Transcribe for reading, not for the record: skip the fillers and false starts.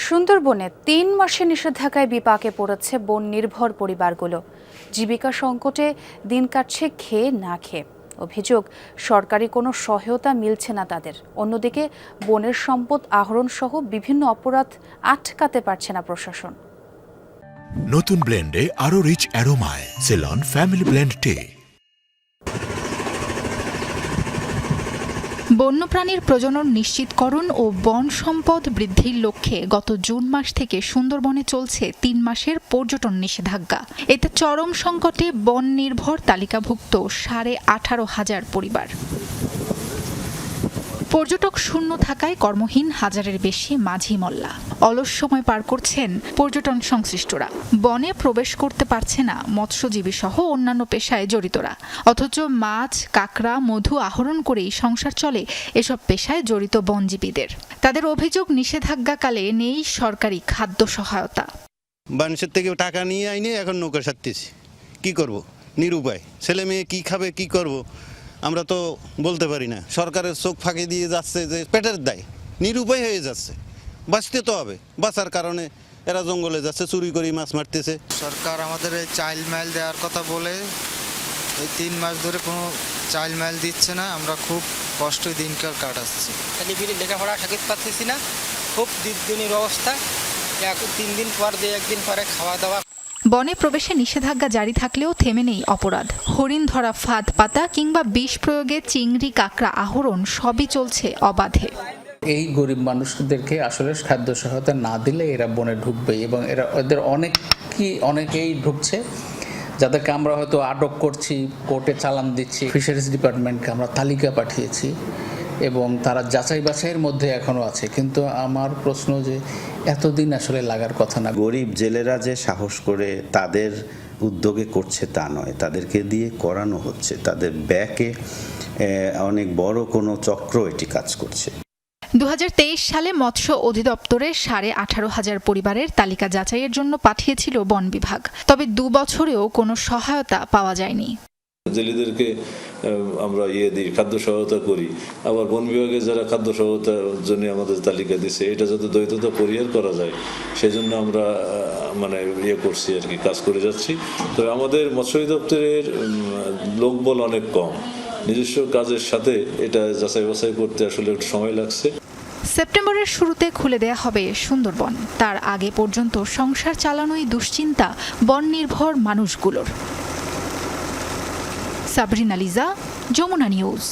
সুন্দরবনে ৩ মাসে নিষেধাজ্ঞায় বিপাকে পড়েছে বন নির্ভর পরিবারগুলো। জীবিকা সংকটে দিন কাটছে খেয়ে না খেয়ে। অভিযোগ, সরকারি কোনো সহায়তা মিলছে না তাদের। অন্যদিকে বনের সম্পদ আহরণ সহ বিভিন্ন অপরাধ আটকাতে পারছে না প্রশাসন। নতুন ব্লেন্ডে আরো রিচ অ্যারোমায় সেলন ফ্যামিলি ব্লেন্ড টে। বন্যপ্রাণীর প্রজনন নিশ্চিতকরণ ও বন সম্পদ বৃদ্ধির লক্ষ্যে গত জুন মাস থেকে সুন্দরবনে চলছে ৩ মাসের পর্যটন নিষেধাজ্ঞা। এতে চরম সংকটে বন নির্ভর তালিকাভুক্ত 18,500 পরিবার। পর্যটক শূন্য থাকায় কর্মহীন হাজারের বেশি মাঝি মল্লা। অলস সময় পার করছেন পর্যটন সংশ্লিষ্টরা। বনে প্রবেশ করতে পারছে না মৎস্যজীবী সহ অন্যান্য পেশায় জড়িতরা। অথচ মাছ, কাঁকড়া, মধু আহরণ করেই সংসার চলে এসব পেশায় জড়িত বনজীবীদের। তাদের অভিযোগ, নিষেধাজ্ঞাকালে নেই সরকারি খাদ্য সহায়তা। মানুষের থেকে টাকা নিয়ে আইনে এখন নৌকা সারতেছি, কি করব? নিরুপায়। ছেলে মেয়ে কি খাবে, কি করব আমরা তো বলতে পারি না। সরকারের চোখ ফাঁকি দিয়ে যাচ্ছে যে পেটের দায়, নিরুপায় হয়ে যাচ্ছে। বাঁচতে তো হবে, বাঁচার কারণে এরা জঙ্গলে যাচ্ছে, চুরি করে মাছ মারতেছে। সরকার আমাদের এই চাইল্ড মাইল দেওয়ার কথা বলে এই 3 মাস ধরে কোনো চাইল্ড মাইল দিচ্ছে না। আমরা খুব কষ্টে দিনকাল কাটাচ্ছি। ছেলেপিলে লেখাপড়া শিখতে পারতেছি না, খুব দিনের অবস্থা। 3 দিন পর 2-1 দিন পরে খাওয়া দাওয়া। বনে প্রবেশে নিষেধাজ্ঞা জারি থাকলেও থেমে নেই অপরাধ। হরিণ ধরা, ফাঁদ পাতা কিংবা বিষ প্রয়োগে চিংড়ি, কাঁকড়া আহরণ সবই চলছে অবাধে। এই গরিব মানুষদেরকে আসলে খাদ্য সহায়তা না দিলে এরা বনে ঢুকবে, এবং এদের অনেকেই ঢুকছে, যাদেরকে আমরা হয়তো আটক করছি, কোর্টে চালান দিচ্ছি। ফিশারিজ ডিপার্টমেন্টকে আমরা তালিকা পাঠিয়েছি এবং তারা যাচাই বাছাইয়ের মধ্যে এখনো আছে। কিন্তু আমার প্রশ্ন যে এতদিন আসলে লাগার কথা না। গরিব জেলেরা যে সাহস করে তাদের উদ্যোগে করছে তা নয়, তাদেরকে দিয়ে করানো হচ্ছে। তাদের ব্যাকে অনেক বড় কোনো চক্র এটি কাজ করছে। 2023 সালে মৎস্য অধিদপ্তরের 18,500 পরিবারের তালিকা যাচাইয়ের জন্য পাঠিয়েছিল বন বিভাগ। তবে 2 বছরেও কোনো সহায়তা পাওয়া যায়নি। জেলেদেরকে আমরা দিই, খাদ্য সহায়তা করি। আবার বন বিভাগে যারা খাদ্য সহায়তার জন্য আমাদের তালিকা দিচ্ছে, এটা যাতে দ্বৈততা পরিহার করা যায় সেজন্য আমরা করছি আর কি, কাজ করে যাচ্ছি। তো আমাদের মৎস্য অধিদপ্তরের লোকবল অনেক কম, নিজস্ব কাজের সাথে এটা যাচাই বাছাই করতে আসলে একটু সময় লাগছে। সেপ্টেম্বরের শুরুতে খুলে দেয়া হবে সুন্দরবন। তার আগে পর্যন্ত সংসার চালানোই দুশ্চিন্তা বন নির্ভর মানুষগুলোর। সাবরিনা লিজা, যমুনা নিউজ।